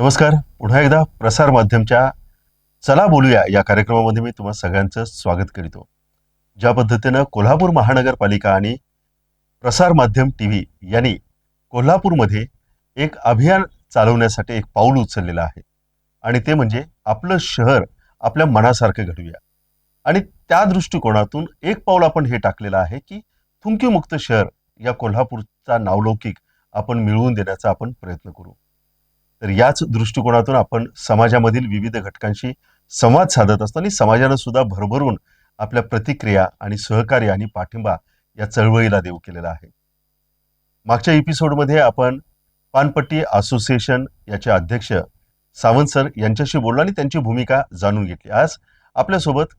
नमस्कार. पुन्हा एकदा प्रसार माध्यमच्या चला बोलूया या कार्यक्रमामध्ये मी तुम्हा सगळ्यांचं स्वागत करीतो. ज्या पद्धतीनं कोल्हापूर महानगरपालिका आणि प्रसार माध्यम टीव्ही यांनी कोल्हापूरमध्ये एक अभियान चालवण्यासाठी एक पाऊल उचललेलं आहे आणि ते म्हणजे आपलं शहर आपल्या मनासारखं घडवूया. आणि त्या दृष्टिकोनातून एक पाऊल आपण हे टाकलेलं आहे की थुंकीमुक्त शहर या कोल्हापूरचा नावलौकिक आपण मिळवून देण्याचा आपण प्रयत्न करू. तर याच दृष्टिकोनातून आपण समाजामधील विविध घटकांशी संवाद साधत असतो आणि समाजानं सुद्धा भरभरून आपल्या प्रतिक्रिया आणि सहकार्य आणि पाठिंबा या चळवळीला देऊ केलेला आहे. मागच्या एपिसोडमध्ये आपण पानपट्टी असोसिएशन याचे अध्यक्ष सावंत सर यांच्याशी बोललो आणि त्यांची भूमिका जाणून घेतली. आज आपल्यासोबत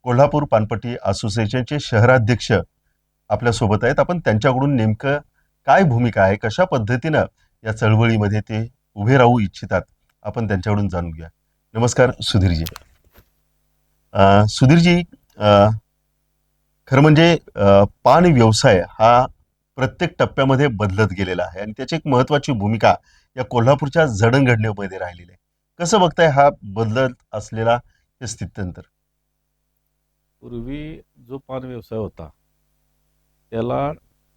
कोल्हापूर पानपट्टी असोसिएशनचे शहराध्यक्ष आपल्यासोबत आहेत. आपण त्यांच्याकडून नेमकं काय भूमिका आहे, कशा पद्धतीनं या चळवळीमध्ये ते उभे राहू इच्छितात, आपण त्यांच्याकडून जाणून घ्या. नमस्कार सुधीरजी. सुधीरजी, खरं म्हणजे पान व्यवसाय हा प्रत्येक टप्प्यामध्ये बदलत गेलेला आहे आणि त्याची एक महत्त्वाची भूमिका या कोल्हापूरच्या जडणघडणीमध्ये राहिलेली आहे. कसं बघताय हा बदलत असलेला हे स्थित्यंतर? पूर्वी जो पान व्यवसाय होता त्याला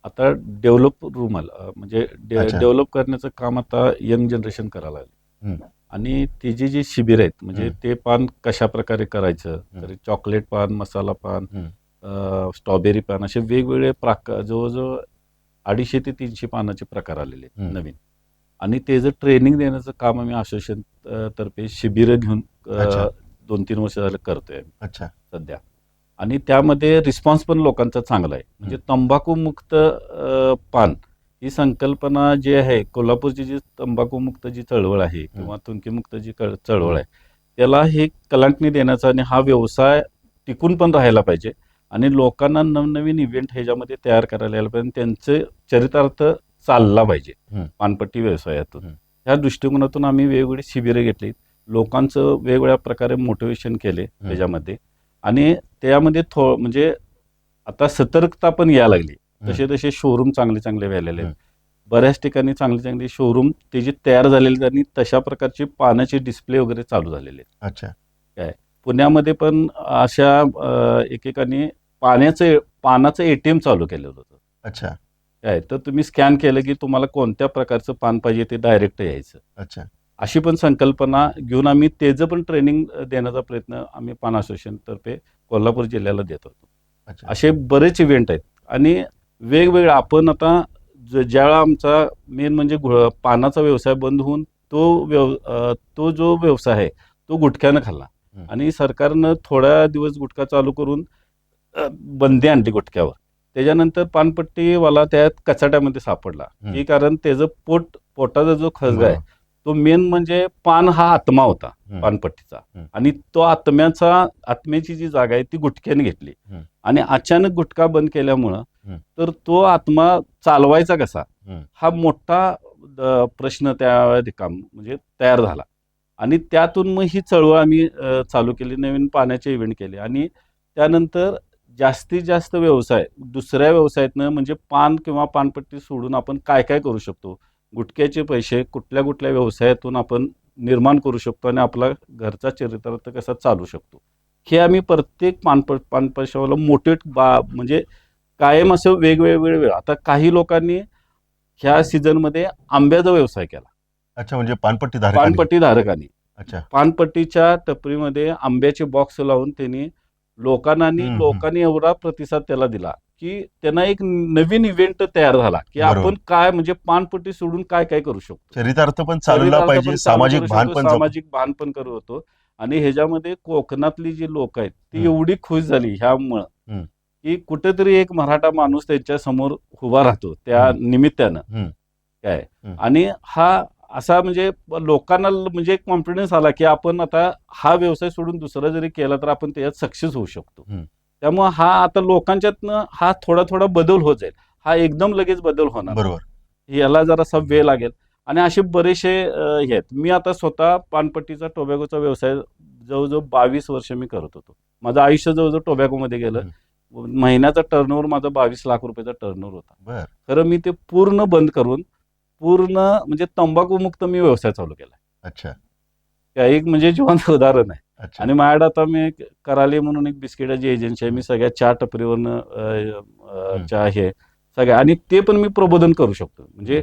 आता डेव्हलप रूम आलं, म्हणजे अच्छा. डेव्हलप करण्याचं काम आता यंग जनरेशन करायला लागले. हम्म. आणि ती जी शिबिर आहेत, म्हणजे ते पान कशा प्रकारे करायचं, तर चॉकलेट पान, मसाला पान, स्ट्रॉबेरी पान, असे वेगवेगळे प्रकार, जवळजवळ 250 ते 300 पानाचे प्रकार आलेले आहेत नवीन. आणि ते जर ट्रेनिंग देण्याचं काम आम्ही असोसिएशन तर्फे शिबिरं घेऊन 2-3 वर्ष झालं करतोय अच्छा. सध्या. आणि त्यामध्ये रिस्पॉन्स पण लोकांचा चांगला आहे. म्हणजे तंबाखूमुक्त पान ही संकल्पना जी आहे, कोल्हापूरची जी तंबाखूमुक्त जी चळवळ आहे किंवा थुंकीमुक्त जी चळवळ आहे, त्याला हे कलांटणी देण्याचा आणि हा व्यवसाय टिकून पण राहायला पाहिजे आणि लोकांना नवनवीन इव्हेंट ह्याच्यामध्ये तयार करायला यायला पाहिजे, त्यांचे चरितार्थ चालला पाहिजे पानपट्टी व्यवसायातून. ह्या दृष्टिकोनातून आम्ही वेगवेगळी शिबिरं घेतली, लोकांचं वेगवेगळ्या प्रकारे मोटिवेशन केले त्याच्यामध्ये. आणि त्यामध्ये म्हणजे आता सतर्कता पण यायला लागली. तसे तसे शोरूम चांगले चांगले व्हायलेले आहेत. बऱ्याच ठिकाणी चांगले चांगले शोरूम ते जे तयार झालेले आणि तशा प्रकारचे पानाचे डिस्प्ले वगैरे चालू झालेले आहेत. अच्छा. काय पुण्यामध्ये पण अशा एकेकाने पानाचं ATM चालू केलं होतं. अच्छा. काय तर तुम्ही स्कॅन केलं की तुम्हाला कोणत्या प्रकारचं पान पाहिजे ते डायरेक्ट यायचं. अच्छा. अशी पण संकल्पना घेऊन आम्ही त्याचं पण ट्रेनिंग देण्याचा प्रयत्न आम्ही पान असोसिएशन तर्फे कोल्हापूर जिल्ह्याला देत होतो. अच्छा. असे बरेच इव्हेंट आहेत आणि वेगवेगळे आपण आता ज्यावेळा आमचा मेन म्हणजे पानाचा व्यवसाय बंद होऊन तो जो व्यवसाय आहे तो गुटख्यानं खाल्ला आणि सरकारनं थोड्या दिवस गुटखा चालू करून बंदी आणली गुटख्यावर. त्याच्यानंतर पानपट्टीवाला त्यात कचाट्यामध्ये सापडला की कारण त्याचं पोटाचा जो खळगा आहे तो मेन म्हणजे पान हा आत्मा होता पानपट्टीचा. आणि तो आत्म्याची जी जागा आहे ती गुटख्याने घेतली आणि अचानक गुटखा बंद केल्यामुळं तर तो आत्मा चालवायचा कसा हा मोठा प्रश्न त्या ठिकाणी म्हणजे तयार झाला. आणि त्यातून मग ही चळवळ आम्ही चालू केली, नवीन पाण्याचे इव्हेंट केले. आणि त्यानंतर जास्तीत जास्त व्यवसाय दुसऱ्या व्यवसायातनं म्हणजे पान किंवा पानपट्टी सोडून आपण काय काय करू शकतो, गुटख्याचे पैसे कुठल्या कुठल्या व्यवसायातून आपण निर्माण करू शकतो आणि आपला घरचा चरितार्थ कसा चालू शकतो, हे आम्ही प्रत्येक पानपट्टीवाला मोटिवेट म्हणजे कायम असं वेगवेगळे. आता काही लोकांनी ह्या सीझनमध्ये आंब्याचा व्यवसाय केला. अच्छा. म्हणजे पानपट्टी धारकांनी अच्छा. पानपट्टीच्या टपरीमध्ये आंब्याचे बॉक्स लावून त्यांनी लोकांनी एवढा प्रतिसाद त्याला दिला की त्यांना एक नवीन इव्हेंट तयार झाला की आपण काय म्हणजे पानपट्टी सोडून काय काय करू शकतो, चरितार्थ पण चालवला पाहिजे, सामाजिक भान पण करू होतो. आणि ह्याच्यामध्ये कोकणातली जी लोक आहेत ती एवढी खुश झाली ह्यामुळं की कुठेतरी एक मराठा माणूस त्यांच्या समोर उभा राहतो त्या निमित्तानं. काय आणि हा असा म्हणजे लोकांना म्हणजे एक कॉन्फिडन्स आला की आपण आता हा व्यवसाय सोडून दुसरा जरी केला तर आपण त्याच्यात सक्सेस होऊ शकतो. त्यामुळे हा आता लोकांच्यातनं हा थोडा थोडा बदल होत जाईल. हा एकदम लगेच बदल होणार, याला जरासा वेळ लागेल. आणि असे बरेचसे हे आहेत. मी आता स्वतः पानपट्टीचा टोबॅकोचा व्यवसाय जवळजवळ 22 वर्ष मी करत होतो. माझं आयुष्य जवळजवळ टोबॅकोमध्ये गेलं. महिन्याचा टर्नओव्हर माझा 22 लाख रुपयाचा टर्नओव्हर होता. खरं मी ते पूर्ण बंद करून पूर्ण म्हणजे तंबाखूमुक्त मी व्यवसाय चालू केला. अच्छा. त्या एक म्हणजे जिवंत उदाहरण आहे. अच्छा. आणि माझ्याकडे आता मी एक कराले म्हणून एक बिस्किटाची एजन्सी आहे. मी सगळ्या चहा टपरीवरनं हं. चहा हे सगळ्या आणि ते पण मी प्रबोधन करू शकतो. म्हणजे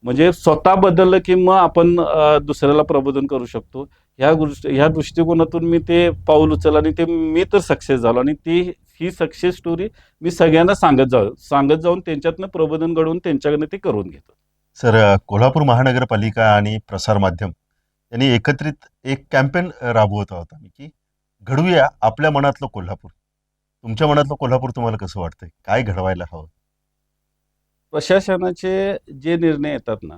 म्हणजे स्वतः बदललं की मग आपण दुसऱ्याला प्रबोधन करू शकतो. ह्या दृष्टिकोनातून मी ते पाऊल उचललं आणि ते मी तर सक्सेस झालो आणि ही सक्सेस स्टोरी मी सगळ्यांना सांगत जाऊन त्यांच्यातनं प्रबोधन घडवून त्यांच्याकडनं ते करून घेतो. सर, कोल्हापूर महानगरपालिका आणि प्रसार माध्यम यांनी एकत्रित एक कॅम्पेन राबवत आहोत आम्ही, की घडवूया आपल्या मनातलं कोल्हापूर. तुमच्या मनातलं कोल्हापूर तुम्हाला कसं वाटतंय? काय घडवायला हवं? प्रशासनाचे जे निर्णय येतात ना,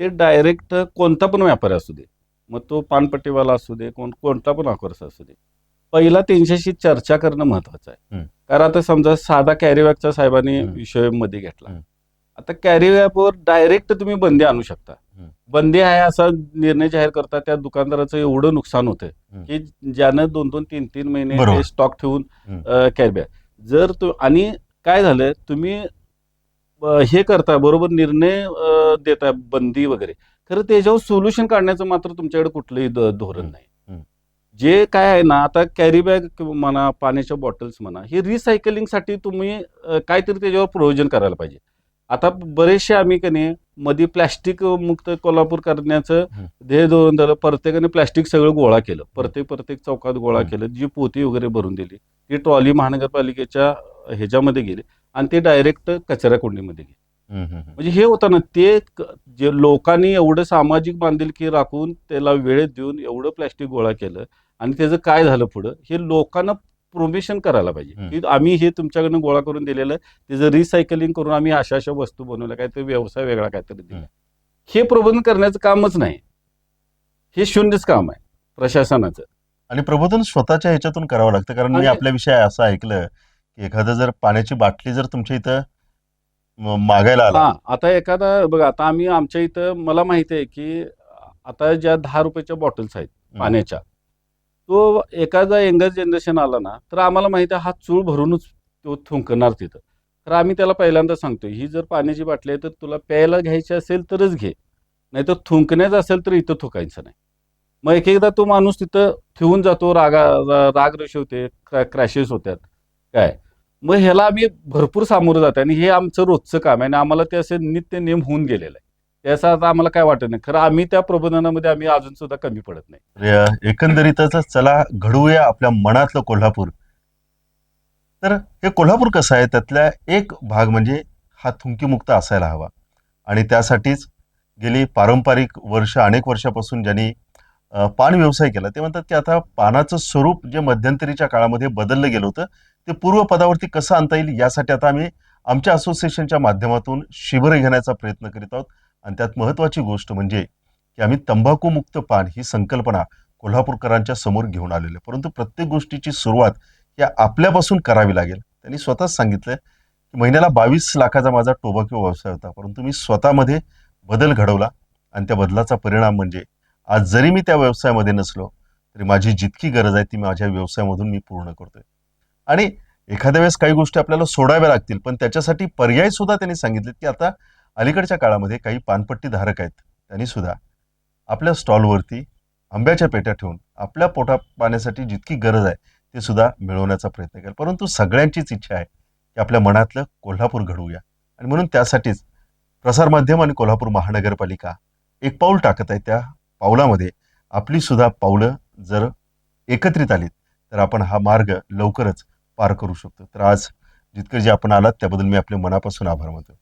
ते डायरेक्ट कोणता पण व्यापारी असू दे. मग तो पानपट्टीवाला असू दे, कोणता पण व्यापारी असू दे. पहिला त्यांच्याशी चर्चा करणं महत्वाचं आहे. हं. कारण आता समजा साधा कॅरीबॅगचा साहेबांनी हं. विषय मध्ये घेतला. हं. आता कॅरीबॅगवर डायरेक्ट तुम्ही बंदी आणू शकता. हं. बंदी आहे असा निर्णय जाहीर करता त्या दुकानदाराचं एवढं नुकसान होतं, हं. की ज्यानं 2-2, 3-3 महिने बरोबर. ते स्टॉक ठेवून हं. कॅरीबॅग जर तो आणि काय झालं तुम्ही हे करता बरोबर निर्णय देता बंदी वगैरे. खरं त्याच्यावर सोल्युशन काढण्याचं मात्र तुमच्याकडे कुठलंही धोरण हं. नाही. हं. जे काय आहे ना, आता कॅरी बॅग म्हणा, पाण्याच्या बॉटल्स म्हणा, हे रिसायकलिंगसाठी तुम्ही काहीतरी त्याच्यावर प्रयोजन करायला पाहिजे. आता बरेचसे आम्ही की नाही मध्ये प्लॅस्टिक मुक्त कोल्हापूर करण्याचं हं. ध्येय धरून झालं. प्रत्येकाने प्लॅस्टिक सगळं गोळा केलं. प्रत्येक चौकात गोळा केलं. जी पोती वगैरे भरून दिली. ती ट्रॉली महानगरपालिकेच्या ह्याच्यामध्ये गेली आणि ते डायरेक्ट कचरा कुंडीमध्ये गेली. हं. हं. हं. म्हणजे हे होतं ना, जे लोकांनी एवढं सामाजिक बांधिलकी राखून त्याला वेळेत देऊन एवढं प्लॅस्टिक गोळा केलं आणि त्याचं काय झालं पुढं हे लोकांना प्रोमेशन करायला पाहिजे, हं. की आम्ही हे तुमच्याकडनं गोळा करून दिलेलं त्याचं रिसायकलिंग करून आम्ही अशा वस्तू बनवल्या, काहीतरी व्यवसाय वेगळा काहीतरी दिला. हे प्रबोधन करण्याचं कामच नाही. हे शून्यच काम आहे प्रशासनाचं. आणि प्रबोधन स्वतःच्या ह्याच्यातून करावं लागतं. कारण मी आणि आपल्याविषयी असं ऐकलं, की एखादं जर पाण्याची बाटली जर तुमच्या इथं मागायला आला. हां, आता एखादा बघा, आता आम्ही आमच्या इथं मला माहिती आहे, की आता ज्या 10 रुपयाच्या बॉटल्स आहेत हं. पाण्याच्या, तो एखादा यंगर जनरेशन आला ना, तर आम्हाला माहिती आहे हा चूळ भरूनच तो थुंकणार तिथं. तर आम्ही त्याला पहिल्यांदा सांगतो, ही जर पाण्याची बाटली आहे, तर तुला प्यायला घ्यायची असेल तरच घे. नाहीतर थुंकण्याचं असेल तर इथं थुंकायचं नाही. मग एक-एकदा तो माणूस तिथं ठेवून जातो, रागरोष होते, क्रॅशेस होतात. काय? मग ह्याला आम्ही भरपूर सामोरं जातो आणि हे आमचं रोजचं काम आहे आणि आम्हाला ते असे नित्य नेम होऊन गेलेलं आहे. त्याचा आता आम्हाला काय वाटत नाही. खरं आम्ही त्या प्रबोधनामध्ये आम्ही अजून सुद्धा कमी पडत नाही. एकंदरीतच चला घडवूया आपल्या मनातलं कोल्हापूर. तर हे कोल्हापूर कसं आहे त्यातला एक भाग म्हणजे हा थुंकीमुक्त असायला हवा. आणि त्यासाठीच गेली पारंपरिक वर्ष अनेक वर्षापासून ज्यांनी पान व्यवसाय केला ते म्हणतात, की आता पानाचं स्वरूप जे मध्यंतरीच्या काळामध्ये बदललं गेलं होतं, ते पूर्वपदावरती कसं आणता येईल यासाठी आता आम्ही आमच्या असोसिएशनच्या माध्यमातून शिबिरं घेण्याचा प्रयत्न करीत आहोत. आणि त्यात महत्त्वाची गोष्ट म्हणजे, की आम्ही तंबाखूमुक्त पान ही संकल्पना कोल्हापूरकरांच्या समोर घेऊन आलेलो आहे. परंतु प्रत्येक गोष्टीची सुरुवात या आपल्यापासून करावी लागेल. त्यांनी स्वतःच सांगितलं, की महिन्याला 22 लाखाचा माझा टोबॅको व्यवसाय होता. परंतु मी स्वतःमध्ये बदल घडवला आणि त्या बदलाचा परिणाम म्हणजे आज जरी मी त्या व्यवसायामध्ये नसलो, तरी माझी जितकी गरज आहे ती माझ्या व्यवसायामधून मी पूर्ण करतोय. आणि एखाद्या वेळेस काही गोष्टी आपल्याला सोडाव्या लागतील, पण त्याच्यासाठी पर्याय सुद्धा त्यांनी सांगितलेत, की आता अलीकडच्या काळामध्ये काही पानपट्टी धारक आहेत. त्यांनी सुद्धा आपल्या स्टॉलवरती आंब्याच्या पेट्या ठेवून आपल्या पोटा पाण्यासाठी जितकी गरज आहे ते सुद्धा मिळवण्याचा प्रयत्न केला. परंतु सगळ्यांचीच इच्छा आहे, की आपल्या मनातलं कोल्हापूर घडवूया. आणि म्हणून त्यासाठीच प्रसारमाध्यम आणि कोल्हापूर महानगरपालिका एक पाऊल टाकत आहे. त्या पावलामध्ये आपली सुद्धा पावलं जर एकत्रित आलीत, तर आपण हा मार्ग लवकरच पार करू शकतो. तर आज जितकं जे आपण आलात त्याबद्दल मी आपल्या मनापासून आभार मानतो.